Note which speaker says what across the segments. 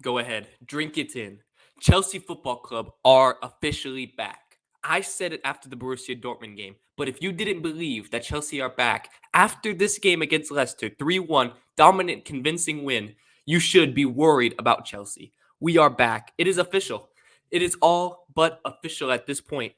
Speaker 1: Go ahead, drink it in. Chelsea Football Club are officially back. I said it after the Borussia Dortmund game, but if you didn't believe that Chelsea are back after this game against Leicester, 3-1, dominant, convincing win, you should be worried about Chelsea. We are back. It is official. It is all but official at this point.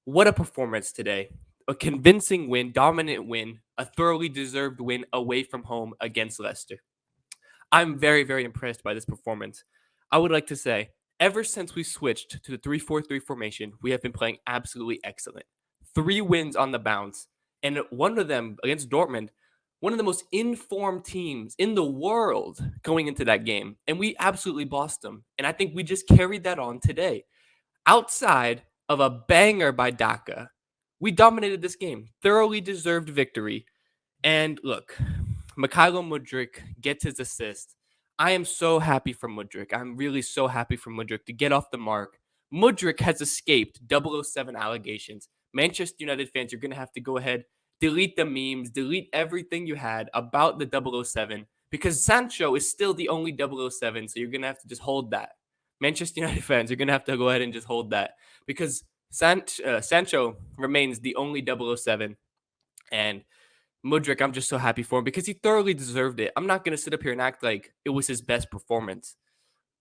Speaker 1: What a performance today. A convincing win, dominant win, a thoroughly deserved win away from home against Leicester. I'm very, very impressed by this performance. I would like to say, ever since we switched to the 3-4-3 formation, we have been playing absolutely excellent. 3 wins on the bounce, and one of them against Dortmund, one of the most informed teams in the world going into that game. And we absolutely bossed them. And I think we just carried that on today. Outside of a banger by Daka, we dominated this game. Thoroughly deserved victory. And look, Mikhailo Mudryk gets his assist. I am so happy for Mudryk. I'm really so happy for Mudryk to get off the mark. Mudryk has escaped 007 allegations. Manchester United fans, you're going to have to go ahead, delete the memes, delete everything you had about the 007 because Sancho is still the only 007. So you're going to have to just hold that. Manchester United fans, you're going to have to go ahead and just hold that because Sancho remains the only 007. And Mudryk, I'm just so happy for him because he thoroughly deserved it. I'm not going to sit up here and act like it was his best performance,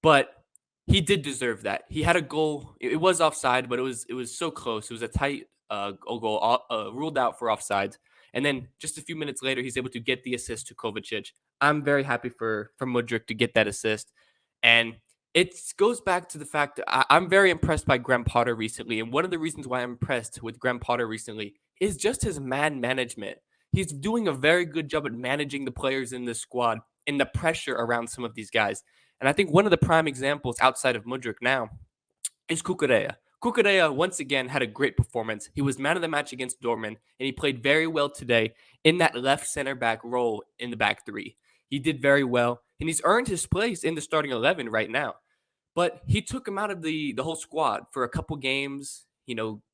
Speaker 1: but he did deserve that. He had a goal. It was offside, but it was so close. It was a tight goal, ruled out for offsides. And then just a few minutes later, he's able to get the assist to Kovacic. I'm very happy for Mudryk to get that assist. And it goes back to the fact that I'm very impressed by Graham Potter recently. And one of the reasons why I'm impressed with Graham Potter recently is just his man management. He's doing a very good job at managing the players in this squad and the pressure around some of these guys. And I think one of the prime examples outside of Mudryk now is Kukurea. Kukurea once again had a great performance. He was man of the match against Dortmund, and he played very well today in that left center back role in the back three. He did very well, and he's earned his place in the starting 11 right now. But he took him out of the whole squad for a couple games.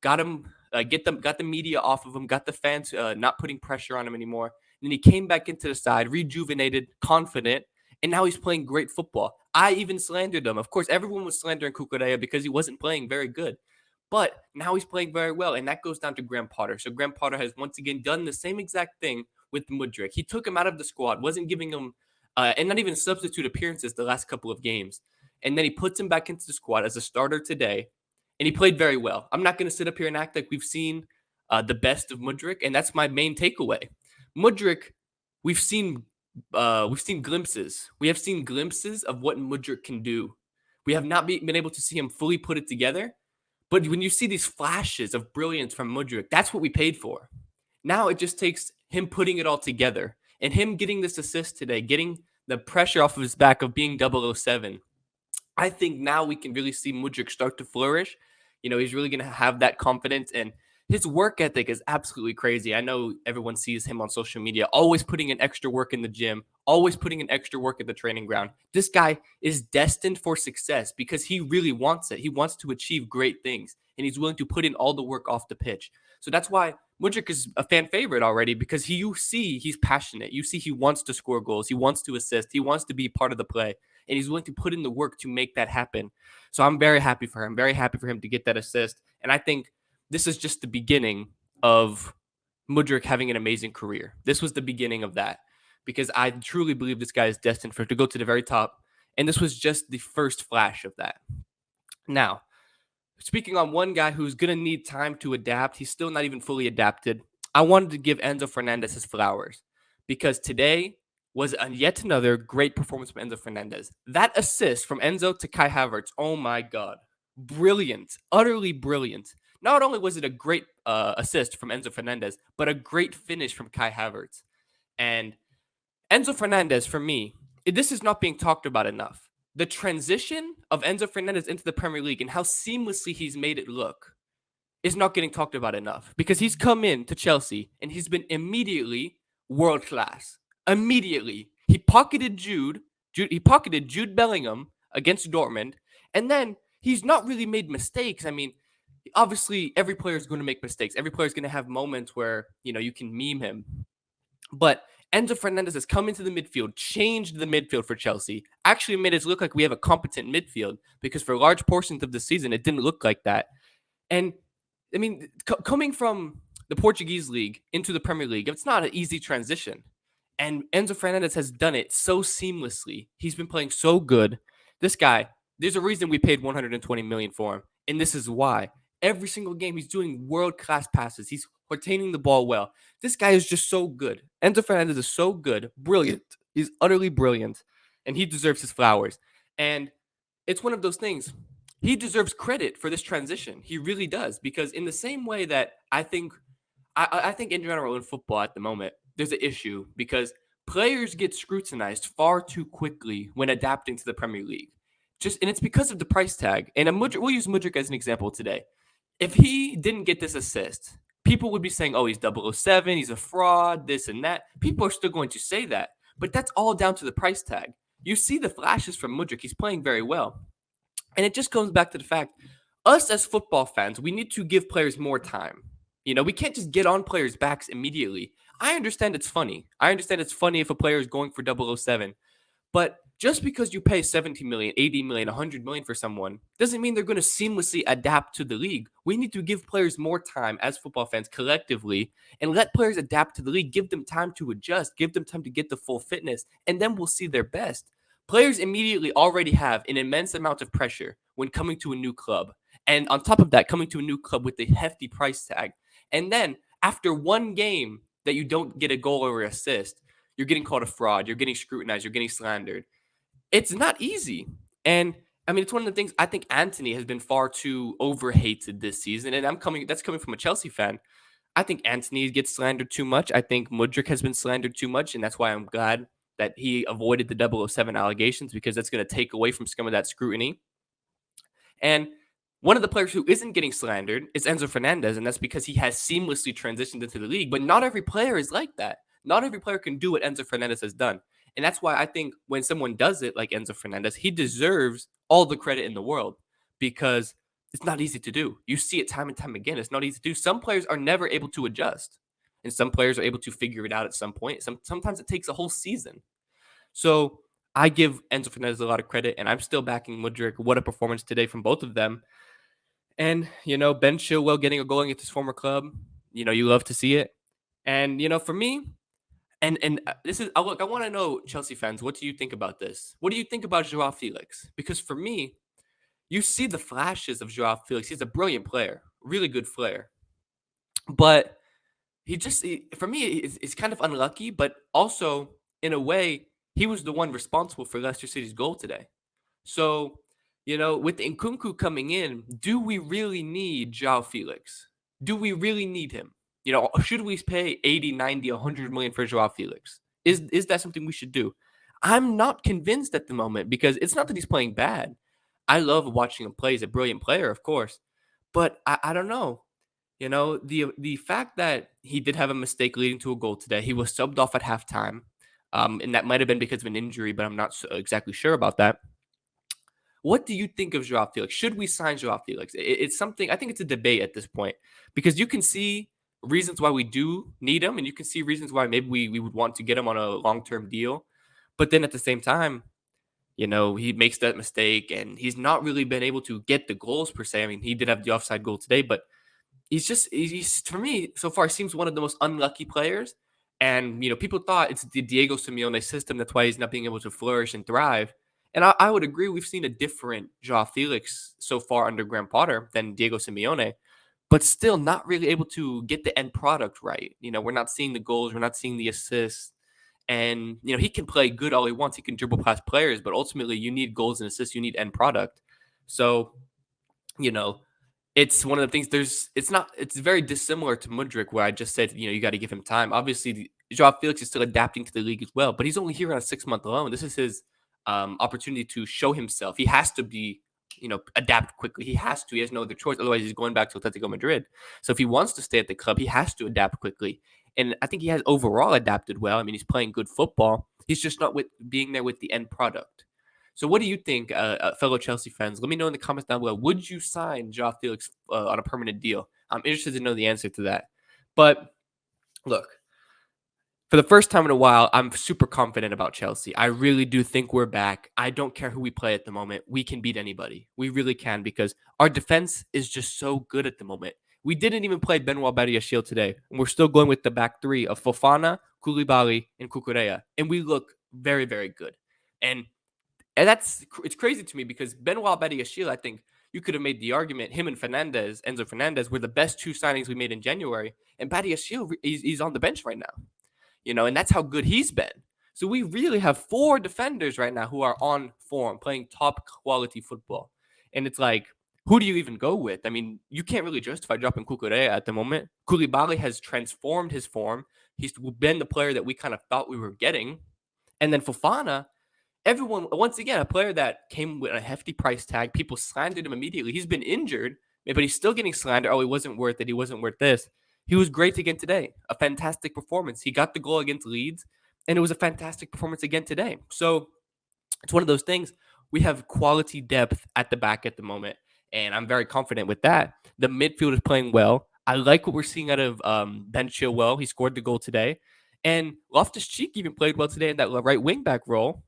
Speaker 1: Got him got the media off of him, got the fans not putting pressure on him anymore. And then he came back into the side, rejuvenated, confident, and now he's playing great football. I even slandered him. Of course, everyone was slandering Kukurea because he wasn't playing very good. But now he's playing very well, and that goes down to Graham Potter. So Graham Potter has once again done the same exact thing with Mudryk. He took him out of the squad, wasn't giving him, and not even substitute appearances the last couple of games. And then he puts him back into the squad as a starter today, and he played very well. I'm not going to sit up here and act like we've seen the best of Mudryk, and that's my main takeaway. Mudryk, we've seen glimpses. We have seen glimpses of what Mudryk can do. We have not been able to see him fully put it together, but when you see these flashes of brilliance from Mudryk, that's what we paid for. Now it just takes him putting it all together and him getting this assist today, getting the pressure off of his back of being 007. I think now we can really see Mudryk start to flourish. He's really going to have that confidence, and his work ethic is absolutely crazy. I know everyone sees him on social media, always putting in extra work in the gym, always putting in extra work at the training ground. This guy is destined for success because he really wants it. He wants to achieve great things, and he's willing to put in all the work off the pitch. So that's why Mudryk is a fan favorite already because you see he's passionate. You see he wants to score goals. He wants to assist. He wants to be part of the play, and he's willing to put in the work to make that happen. So I'm very happy for him. Very happy for him to get that assist. And I think this is just the beginning of Mudryk having an amazing career. This was the beginning of that because I truly believe this guy is destined to go to the very top. And this was just the first flash of that. Now, speaking on one guy who's going to need time to adapt, he's still not even fully adapted. I wanted to give Enzo Fernandez his flowers because today was yet another great performance from Enzo Fernandez. That assist from Enzo to Kai Havertz, oh my God. Brilliant, utterly brilliant. Not only was it a great assist from Enzo Fernandez, but a great finish from Kai Havertz. And Enzo Fernandez, for me, this is not being talked about enough. The transition of Enzo Fernandez into the Premier League and how seamlessly he's made it look is not getting talked about enough because he's come in to Chelsea and he's been immediately world class. Immediately, he pocketed Jude Bellingham against Dortmund, and then he's not really made mistakes. I mean, obviously, every player is going to make mistakes. Every player is going to have moments where you can meme him. But Enzo Fernandez has come into the midfield, changed the midfield for Chelsea, actually made us look like we have a competent midfield because for large portions of the season, it didn't look like that. And I mean, coming from the Portuguese league into the Premier League, it's not an easy transition. And Enzo Fernandez has done it so seamlessly. He's been playing so good. This guy, there's a reason we paid 120 million for him, and this is why. Every single game, he's doing world class passes. He's retaining the ball well. This guy is just so good. Enzo Fernandez is so good, brilliant. He's utterly brilliant, and he deserves his flowers. And it's one of those things. He deserves credit for this transition. He really does, because in the same way that I think in general in football at the moment, there's an issue because players get scrutinized far too quickly when adapting to the Premier League. And it's because of the price tag. And we'll use Mudryk as an example today. If he didn't get this assist, people would be saying, "Oh, he's 007, he's a fraud, this and that." People are still going to say that, but that's all down to the price tag. You see the flashes from Mudryk; he's playing very well. And it just comes back to the fact us as football fans, we need to give players more time. We can't just get on players' backs immediately. I understand it's funny. I understand it's funny if a player is going for 007. But just because you pay 70 million, 80 million, 100 million for someone doesn't mean they're going to seamlessly adapt to the league. We need to give players more time as football fans collectively and let players adapt to the league, give them time to adjust, give them time to get the full fitness, and then we'll see their best. Players immediately already have an immense amount of pressure when coming to a new club. And on top of that, coming to a new club with a hefty price tag. And then after one game that you don't get a goal or assist, you're getting called a fraud, you're getting scrutinized, you're getting slandered. It's not easy. And I mean, it's one of the things I think Anthony has been far too overhated this season. And that's coming from a Chelsea fan. I think Anthony gets slandered too much. I think Mudryk has been slandered too much. And that's why I'm glad that he avoided the 007 allegations because that's going to take away from some of that scrutiny. And one of the players who isn't getting slandered is Enzo Fernandez, and that's because he has seamlessly transitioned into the league. But not every player is like that. Not every player can do what Enzo Fernandez has done. And that's why I think when someone does it like Enzo Fernandez, he deserves all the credit in the world because it's not easy to do. You see it time and time again. It's not easy to do. Some players are never able to adjust, and some players are able to figure it out at some point. Sometimes it takes a whole season. So I give Enzo Fernandez a lot of credit, and I'm still backing Mudryk. What a performance today from both of them. And, Ben Chilwell getting a goal against his former club, you love to see it. And, for me, and this is look, I want to know, Chelsea fans, what do you think about this? What do you think about Joao Felix? Because for me, you see the flashes of Joao Felix. He's a brilliant player, really good player. But for me, it's kind of unlucky, but also in a way, he was the one responsible for Leicester City's goal today. So, with Nkunku coming in, do we really need Joao Felix? Do we really need him? Should we pay 80, 90, 100 million for Joao Felix? Is that something we should do? I'm not convinced at the moment because it's not that he's playing bad. I love watching him play. He's a brilliant player, of course. But I don't know. The fact that he did have a mistake leading to a goal today, he was subbed off at halftime. And that might have been because of an injury, but I'm not exactly sure about that. What do you think of Joao Felix? Should we sign Joao Felix? It's something, I think it's a debate at this point because you can see reasons why we do need him, and you can see reasons why maybe we would want to get him on a long-term deal. But then at the same time, he makes that mistake and he's not really been able to get the goals per se. I mean, he did have the offside goal today, but he's for me so far seems one of the most unlucky players. And people thought it's the Diego Simeone system that's why he's not being able to flourish and thrive. And I would agree we've seen a different Joao Felix so far under Graham Potter than Diego Simeone, but still not really able to get the end product right. We're not seeing the goals, we're not seeing the assists. And he can play good all he wants. He can dribble past players, but ultimately you need goals and assists, you need end product. So, you know, it's one of the things it's very dissimilar to Mudryk where I just said, you got to give him time. Obviously, Joao Felix is still adapting to the league as well, but he's only here on a 6-month loan. This is his opportunity to show himself. He has to be, adapt quickly. He has to. He has no other choice. Otherwise, he's going back to Atletico Madrid. So if he wants to stay at the club, he has to adapt quickly. And I think he has overall adapted well. I mean, he's playing good football. He's just not with being there with the end product. So what do you think, fellow Chelsea fans? Let me know in the comments down below. Would you sign Joao Felix on a permanent deal? I'm interested to know the answer to that. But look, For the first time in a while, I'm super confident about Chelsea. I really do think we're back. I don't care who we play at the moment. We can beat anybody. We really can because our defense is just so good at the moment. We didn't even play Benoit Badiashile today, and we're still going with the back three of Fofana, Koulibaly, and Kukurea, and we look very, very good. And it's crazy to me because Benoit Badiashile, I think you could have made the argument him and Enzo Fernandez, were the best two signings we made in January, and Badiashile he's on the bench right now, and that's how good he's been. So we really have four defenders right now who are on form, playing top quality football. And it's like, who do you even go with? I mean, you can't really justify dropping Kukurea at the moment. Koulibaly has transformed his form. He's been the player that we kind of thought we were getting. And then Fofana, everyone, once again, a player that came with a hefty price tag. People slandered him immediately. He's been injured, but he's still getting slandered. Oh, he wasn't worth it. He wasn't worth this. He was great again today. A fantastic performance. He got the goal against Leeds, and it was a fantastic performance again today. So it's one of those things. We have quality depth at the back at the moment, and I'm very confident with that. The midfield is playing well. I like what we're seeing out of Ben Chilwell. He scored the goal today, and Loftus-Cheek even played well today in that right wing back role.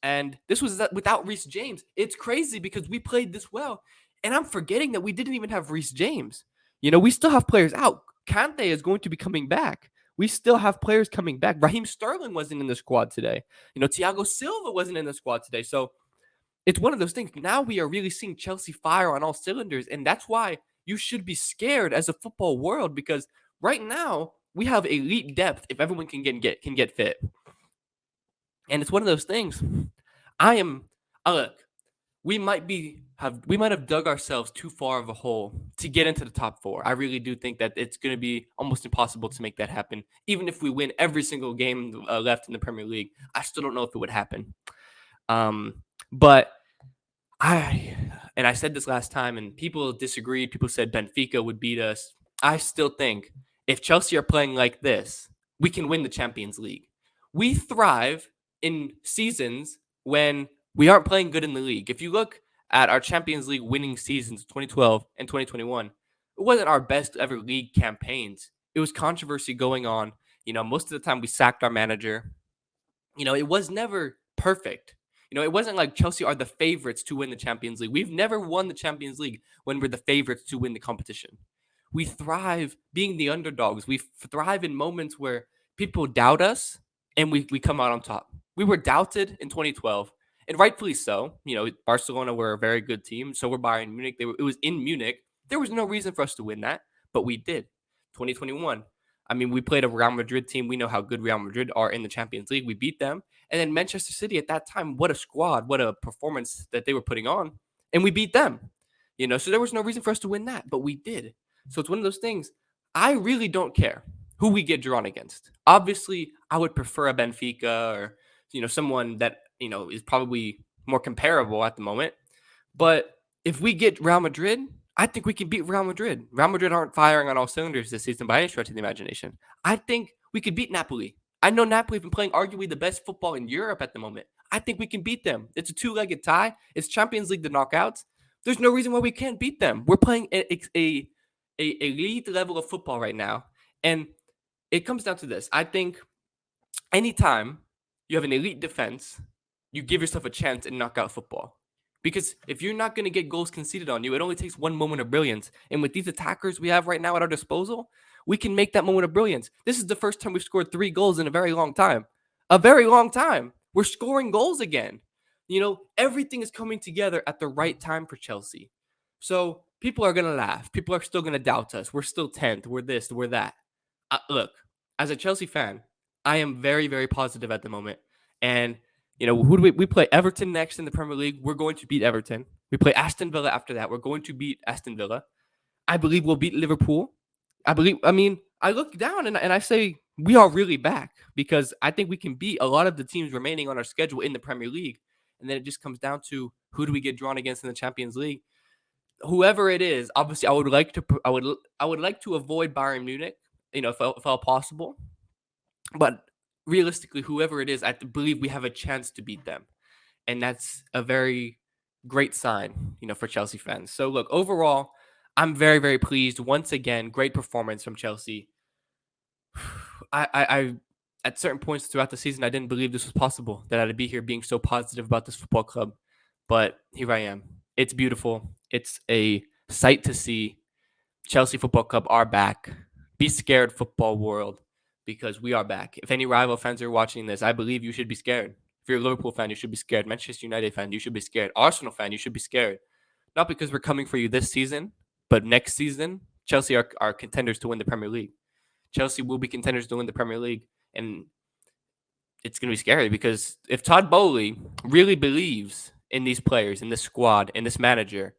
Speaker 1: And this was without Reece James. It's crazy because we played this well, and I'm forgetting that we didn't even have Reece James. We still have players out. Kante is going to be coming back. We still have players coming back. Raheem Sterling wasn't in the squad today. Thiago Silva wasn't in the squad today. So it's one of those things. Now we are really seeing Chelsea fire on all cylinders. And that's why you should be scared as a football world, because right now we have elite depth if everyone can get fit. And it's one of those things. Look, we might have dug ourselves too far of a hole to get into the top four. I really do think that it's going to be almost impossible to make that happen. Even if we win every single game left in the Premier League, I still don't know if it would happen. But I said this last time, and people disagreed. People said Benfica would beat us. I still think if Chelsea are playing like this, we can win the Champions League. We thrive in seasons when we aren't playing good in the league. If you look at our Champions League winning seasons, 2012 and 2021, it wasn't our best ever league campaigns. It was controversy going on. Most of the time we sacked our manager. It was never perfect. It wasn't like Chelsea are the favorites to win the Champions League. We've never won the Champions League when we're the favorites to win the competition. We thrive being the underdogs. We thrive in moments where people doubt us and we come out on top. We were doubted in 2012, and rightfully so. Barcelona were a very good team. So were Bayern Munich. It was in Munich. There was no reason for us to win that, but we did. 2021. I mean, we played a Real Madrid team. We know how good Real Madrid are in the Champions League. We beat them. And then Manchester City at that time, what a squad, what a performance that they were putting on. And we beat them. So there was no reason for us to win that, but we did. So it's one of those things. I really don't care who we get drawn against. Obviously, I would prefer a Benfica or, someone that, is probably more comparable at the moment. But if we get Real Madrid, I think we can beat Real Madrid. Real Madrid aren't firing on all cylinders this season by any stretch of the imagination. I think we could beat Napoli. I know Napoli have been playing arguably the best football in Europe at the moment. I think we can beat them. It's a two-legged tie. It's Champions League, the knockouts. There's no reason why we can't beat them. We're playing a elite level of football right now. And it comes down to this. I think anytime you have an elite defense, you give yourself a chance in knockout football. Because if you're not going to get goals conceded on you, it only takes one moment of brilliance. And with these attackers we have right now at our disposal, we can make that moment of brilliance. This is the first time we've scored 3 goals in a very long time. A very long time. We're scoring goals again. Everything is coming together at the right time for Chelsea. So people are going to laugh. People are still going to doubt us. We're still 10th. We're this, we're that. Look, as a Chelsea fan, I am very, very positive at the moment. And who do we play? Everton next in the Premier League. We're going to beat Everton. We play Aston Villa after that. We're going to beat Aston Villa. I believe we'll beat Liverpool. I look down and I say we are really back because I think we can beat a lot of the teams remaining on our schedule in the Premier League. And then it just comes down to who do we get drawn against in the Champions League? Whoever it is, obviously, I would like to avoid Bayern Munich, if all possible. But realistically, whoever it is, I believe we have a chance to beat them. And that's a very great sign, for Chelsea fans. So look, overall, I'm very, very pleased. Once again, great performance from Chelsea. I at certain points throughout the season, I didn't believe this was possible, that I'd be here being so positive about this football club. But here I am. It's beautiful. It's a sight to see. Chelsea Football Club are back. Be scared, football world, because we are back. If any rival fans are watching this, I believe you should be scared. If you're a Liverpool fan, you should be scared. Manchester United fan, you should be scared. Arsenal fan, you should be scared. Not because we're coming for you this season, but next season, Chelsea are contenders to win the Premier League. Chelsea will be contenders to win the Premier League. And it's going to be scary because if Todd Bowley really believes in these players, in this squad, in this manager,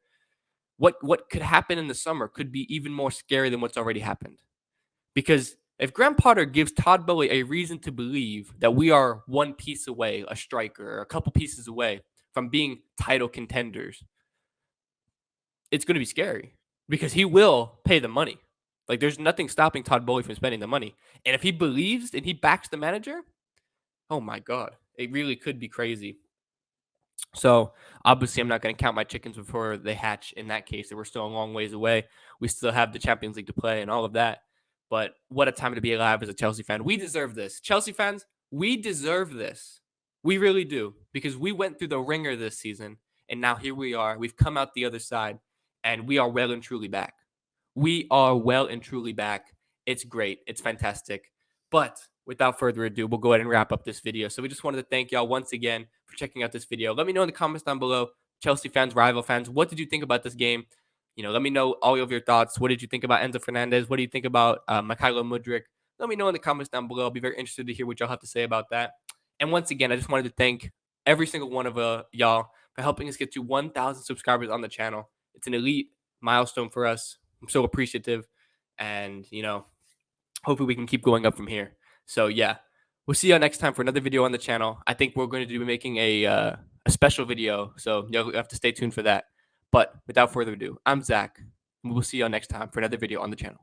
Speaker 1: what could happen in the summer could be even more scary than what's already happened. Because if Graham Potter gives Todd Bowley a reason to believe that we are one piece away, a striker, or a couple pieces away from being title contenders, it's going to be scary because he will pay the money. Like there's nothing stopping Todd Bowley from spending the money. And if he believes and he backs the manager, oh my God, it really could be crazy. So obviously, I'm not going to count my chickens before they hatch. In that case, we're still a long ways away. We still have the Champions League to play and all of that. But what a time to be alive as a Chelsea fan. We deserve this. Chelsea fans, we deserve this. We really do because we went through the ringer this season, and now here we are. We've come out the other side, and we are well and truly back. We are well and truly back. It's great. It's fantastic. But without further ado, we'll go ahead and wrap up this video. So we just wanted to thank y'all once again for checking out this video. Let me know in the comments down below, Chelsea fans, rival fans, what did you think about this game? Let me know all of your thoughts. What did you think about Enzo Fernandez? What do you think about Mikhailo Mudryk? Let me know in the comments down below. I'll be very interested to hear what y'all have to say about that. And once again, I just wanted to thank every single one of y'all for helping us get to 1,000 subscribers on the channel. It's an elite milestone for us. I'm so appreciative. And, hopefully we can keep going up from here. So, yeah, we'll see you next time for another video on the channel. I think we're going to be making a special video. So, you'll have to stay tuned for that. But without further ado, I'm Zach. And we'll see you next time for another video on the channel.